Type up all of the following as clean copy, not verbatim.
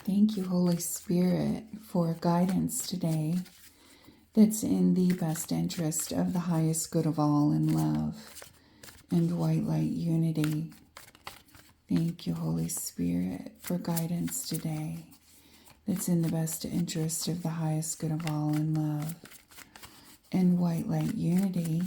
Thank you, Holy Spirit, for guidance today that's in the best interest of the highest good of all in love and white light unity. Thank you, Holy Spirit, for guidance today that's in the best interest of the highest good of all in love and white light unity.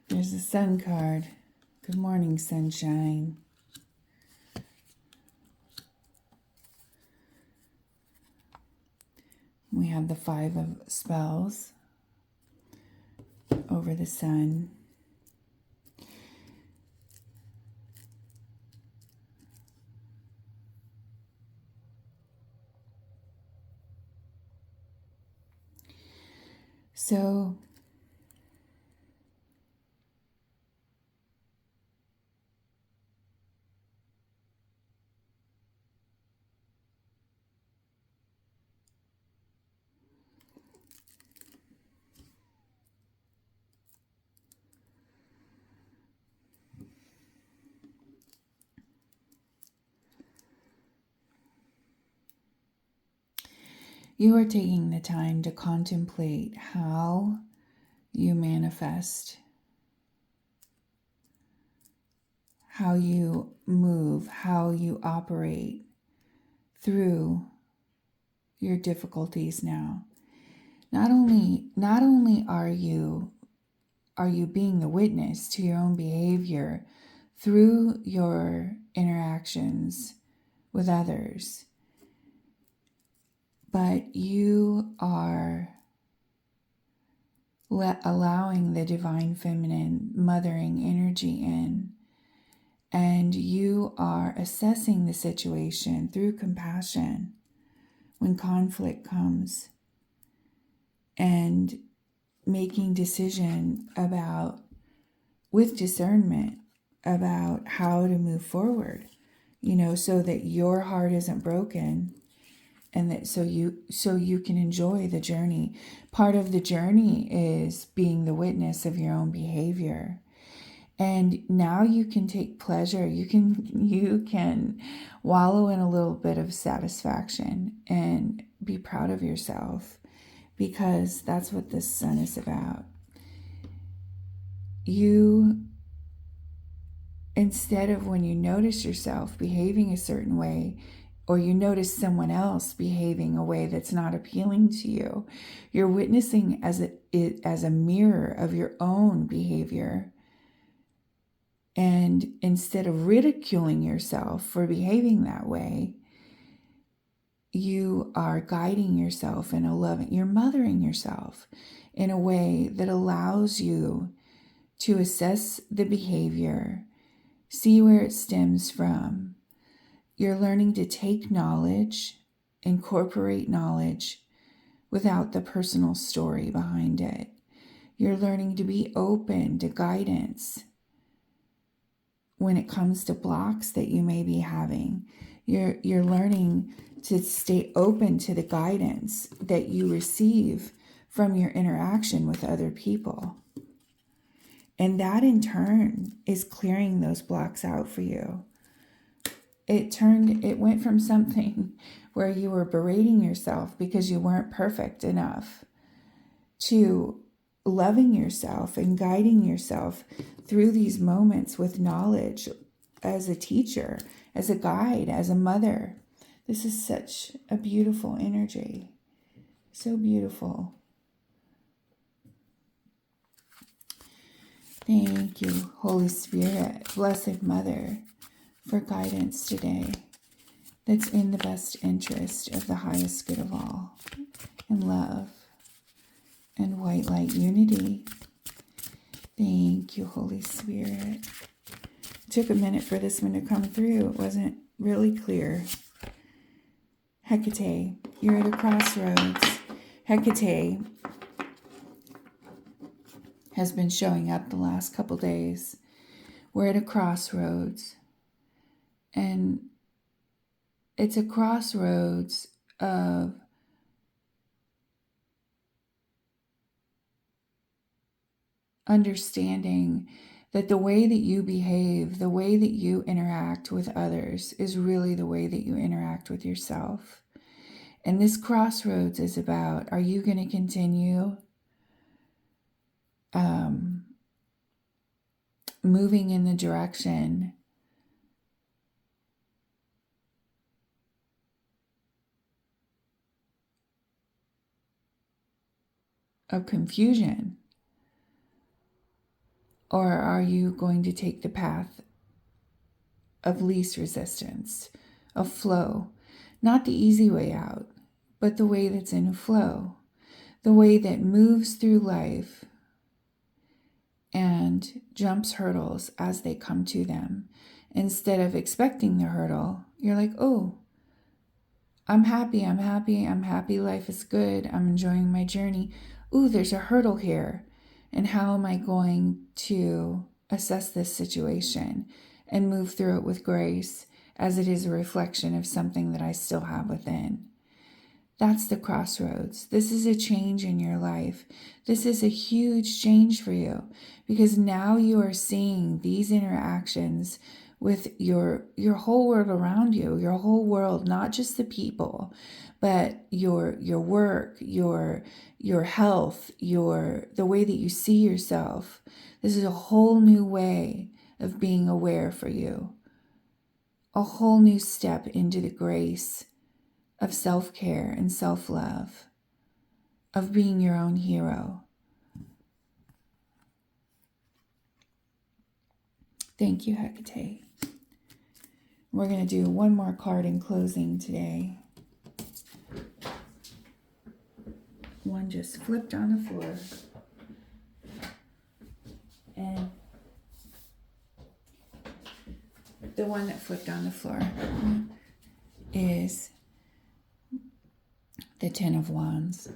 There's the sun card. Good morning, sunshine. We have the Five of Spells over the sun. So you are taking the time to contemplate how you manifest, how you move, how you operate through your difficulties now. Not only are you being the witness to your own behavior through your interactions with others, but you are allowing the divine feminine mothering energy in, and you are assessing the situation through compassion when conflict comes and making decision about, with discernment, about how to move forward, so that your heart isn't broken, and that so you can enjoy the journey. Part of the journey is being the witness of your own behavior. And now you can take pleasure. You can wallow in a little bit of satisfaction and be proud of yourself, because that's what this sun is about. You, instead of when you notice yourself behaving a certain way, or you notice someone else behaving a way that's not appealing to you, you're witnessing as a mirror of your own behavior. And instead of ridiculing yourself for behaving that way, you are guiding yourself in a loving, you're mothering yourself in a way that allows you to assess the behavior, see where it stems from. You're learning to take knowledge, incorporate knowledge without the personal story behind it. You're learning to be open to guidance when it comes to blocks that you may be having. You're learning to stay open to the guidance that you receive from your interaction with other people. And that in turn is clearing those blocks out for you. It went from something where you were berating yourself because you weren't perfect enough to loving yourself and guiding yourself through these moments with knowledge, as a teacher, as a guide, as a mother. This is such a beautiful energy. So beautiful. Thank you, Holy Spirit, Blessed Mother, for guidance today that's in the best interest of the highest good of all, and love and white light unity. Thank you, Holy Spirit. It took a minute for this one to come through. It wasn't really clear. Hecate, you're at a crossroads. Hecate has been showing up the last couple days. We're at a crossroads, and it's a crossroads of understanding that the way that you behave, the way that you interact with others is really the way that you interact with yourself. And this crossroads is about, are you going to continue moving in the direction of confusion? Or are you going to take the path of least resistance, of flow? Not the easy way out, but the way that's in flow, the way that moves through life and jumps hurdles as they come to them. Instead of expecting the hurdle, you're like, oh, I'm happy, life is good, I'm enjoying my journey. Ooh, there's a hurdle here. And how am I going to assess this situation and move through it with grace, as it is a reflection of something that I still have within? That's the crossroads. This is a change in your life. This is a huge change for you, because now you are seeing these interactions with your whole world around you, your whole world, not just the people, but your work, your health, the way that you see yourself. This is a whole new way of being aware for you. A whole new step into the grace of self-care and self-love, of being your own hero. Thank you, Hecate. We're going to do one more card in closing today. One just flipped on the floor. And the one that flipped on the floor is the Ten of Wands.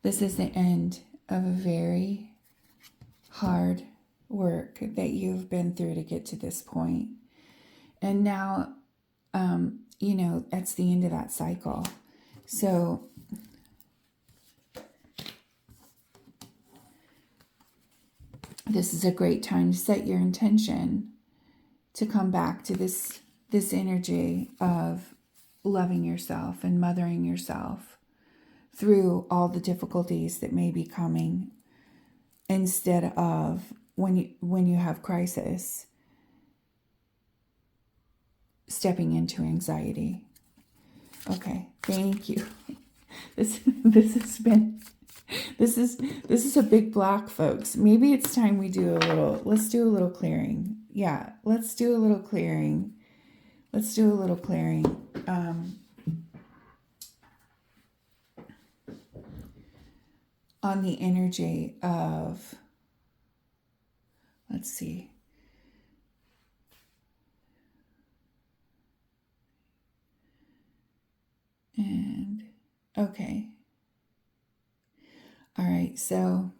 This is the end of a very hard work that you've been through to get to this point. And now, that's the end of that cycle. So this is a great time to set your intention to come back to this energy of loving yourself and mothering yourself through all the difficulties that may be coming, instead of when you have crisis, stepping into anxiety. Okay, thank you. This is a big block, folks. Maybe it's time we do let's do a little clearing. Yeah, let's do a little clearing. On the energy of, let's see. And, okay. All right, so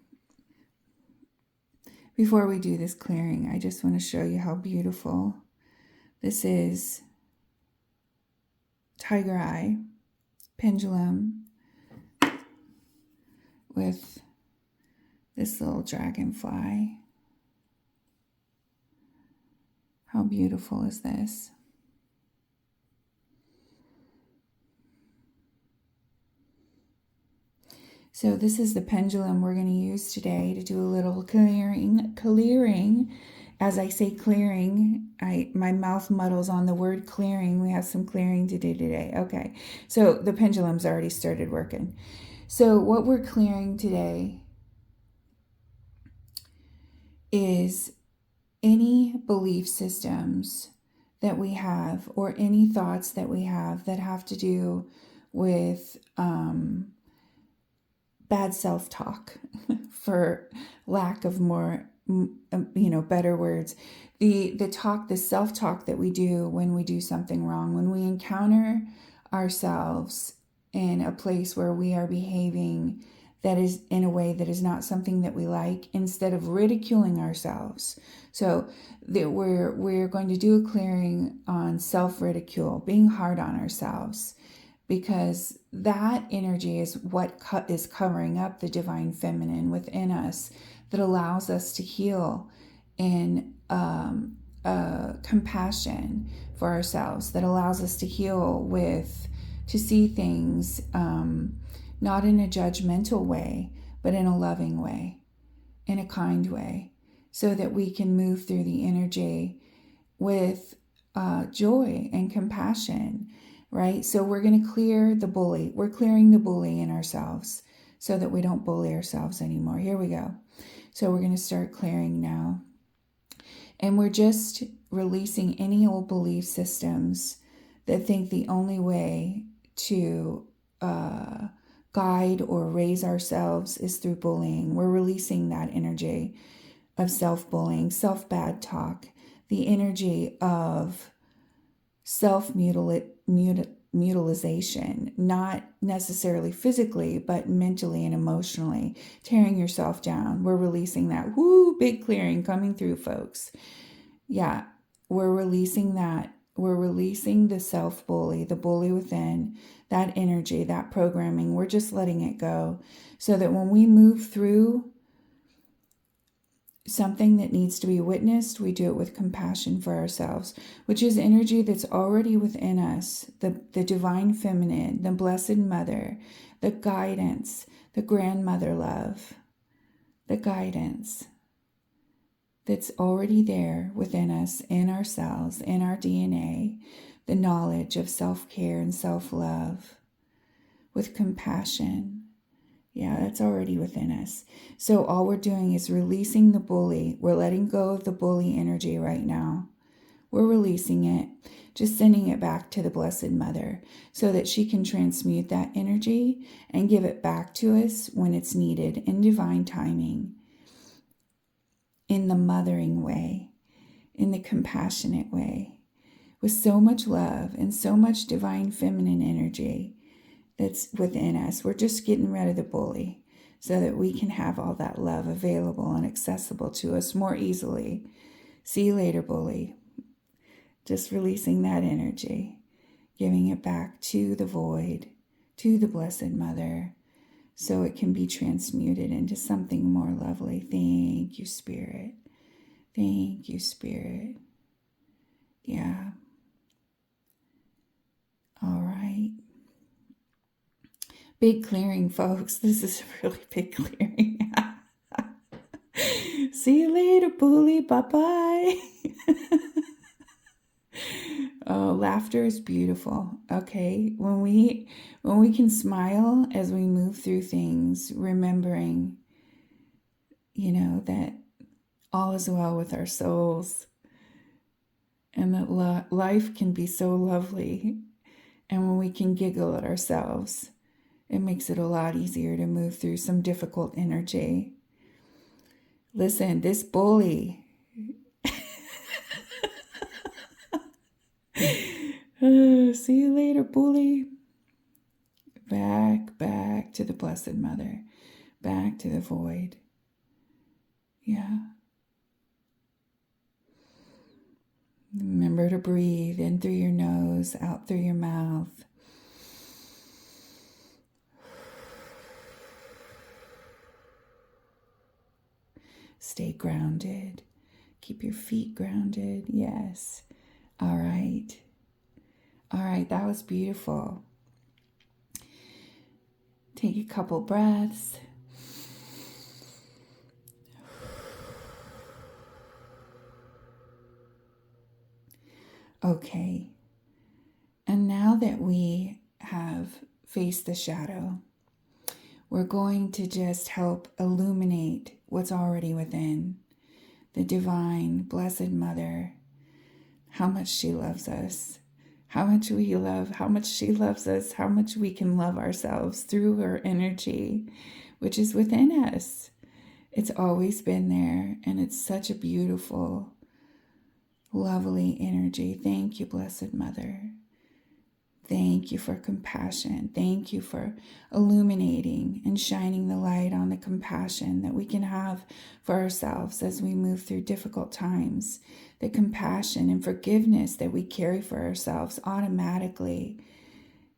before we do this clearing, I just want to show you how beautiful this is. Tiger eye, pendulum, with this little dragonfly. How beautiful is this? So this is the pendulum we're going to use today to do a little clearing. As I say clearing, my mouth muddles on the word clearing. We have some clearing to do today. Okay, so the pendulum's already started working. So what we're clearing today is any belief systems that we have, or any thoughts that we have that have to do with bad self-talk, for lack of more, better words. The self-talk that we do when we do something wrong, when we encounter ourselves in a place where we are behaving that is in a way that is not something that we like, instead of ridiculing ourselves. So that we're going to do a clearing on self-ridicule, being hard on ourselves, because that energy is what is covering up the divine feminine within us, that allows us to heal in compassion for ourselves, that allows us to heal to see things not in a judgmental way, but in a loving way, in a kind way, so that we can move through the energy with joy and compassion, right? So we're going to clear the bully. We're clearing the bully in ourselves so that we don't bully ourselves anymore. Here we go. So we're going to start clearing now. And we're just releasing any old belief systems that think the only way to guide or raise ourselves is through bullying. We're releasing that energy of self-bullying, self-bad talk, the energy of self-mutilization, not necessarily physically, but mentally and emotionally, tearing yourself down. We're releasing that. Woo, big clearing coming through, folks. Yeah, we're releasing that. We're releasing the self-bully, the bully within, that energy, that programming. We're just letting it go, so that when we move through something that needs to be witnessed, we do it with compassion for ourselves, which is energy that's already within us, the divine feminine, the blessed mother, the guidance, the grandmother love, the guidance that's already there within us, in our cells, in our DNA, the knowledge of self-care and self-love with compassion. Yeah, that's already within us. So all we're doing is releasing the bully. We're letting go of the bully energy right now. We're releasing it, just sending it back to the Blessed Mother so that she can transmute that energy and give it back to us when it's needed in divine timing, in the mothering way, in the compassionate way, with so much love and so much divine feminine energy that's within us. We're just getting rid of the bully so that we can have all that love available and accessible to us more easily. See you later, bully. Just releasing that energy, giving it back to the void, to the Blessed Mother, so it can be transmuted into something more lovely. Thank you, Spirit. Thank you, Spirit. Yeah. All right. Big clearing, folks. This is a really big clearing. See you later, bully. Bye-bye. Oh, laughter is beautiful. Okay. When we can smile as we move through things, remembering, that all is well with our souls, and that life can be so lovely. And when we can giggle at ourselves, it makes it a lot easier to move through some difficult energy. Listen, this bully. See you later, bully. Back to the Blessed Mother. Back to the void. Yeah. Remember to breathe in through your nose, out through your mouth. Stay grounded. Keep your feet grounded. Yes. All right. All right, that was beautiful. Take a couple breaths. Okay. And now that we have faced the shadow, we're going to just help illuminate what's already within. The divine, Blessed Mother, how much she loves us, how much she loves us, how much we can love ourselves through her energy, which is within us. It's always been there, and it's such a beautiful, lovely energy. Thank you, Blessed Mother. Thank you for compassion. Thank you for illuminating and shining the light on the compassion that we can have for ourselves as we move through difficult times. The compassion and forgiveness that we carry for ourselves automatically.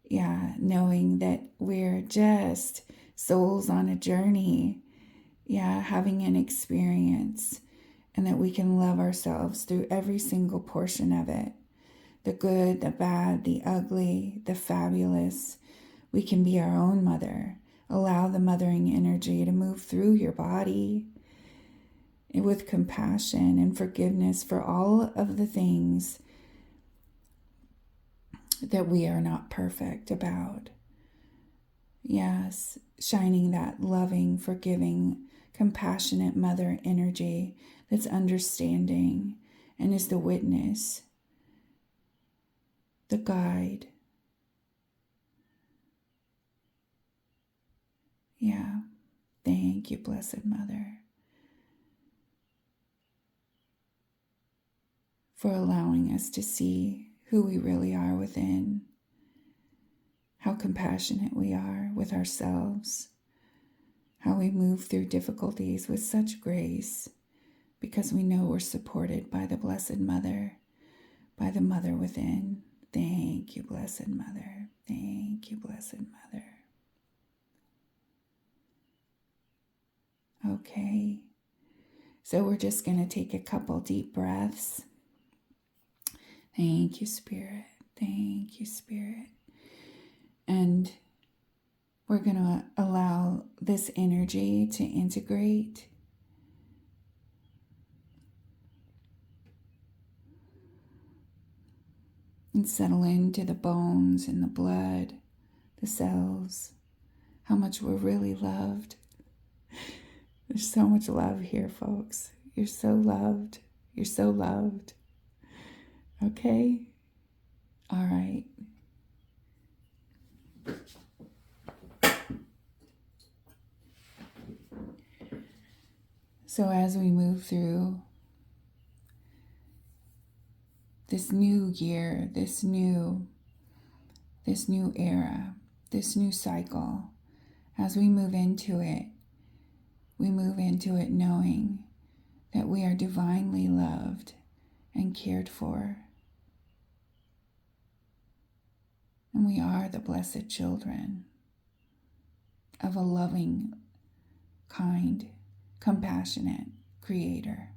Yeah, knowing that we're just souls on a journey. Yeah, having an experience, and that we can love ourselves through every single portion of it. The good, the bad, the ugly, the fabulous. We can be our own mother. Allow the mothering energy to move through your body with compassion and forgiveness for all of the things that we are not perfect about. Yes, shining that loving, forgiving, compassionate mother energy that's understanding and is the witness, the guide. Yeah. Thank you, Blessed Mother, for allowing us to see who we really are within, how compassionate we are with ourselves, how we move through difficulties with such grace, because we know we're supported by the Blessed Mother, by the Mother within. Thank you, Blessed Mother. Thank you, Blessed Mother. Okay, so we're just going to take a couple deep breaths. Thank you, Spirit. Thank you, Spirit. And we're going to allow this energy to integrate. And settle into the bones and the blood, the cells, how much we're really loved. There's so much love here, folks. You're so loved. You're so loved. Okay? All right. So as we move through this new year, this new era, this new cycle, as we move into it knowing that we are divinely loved and cared for. And we are the blessed children of a loving, kind, compassionate Creator.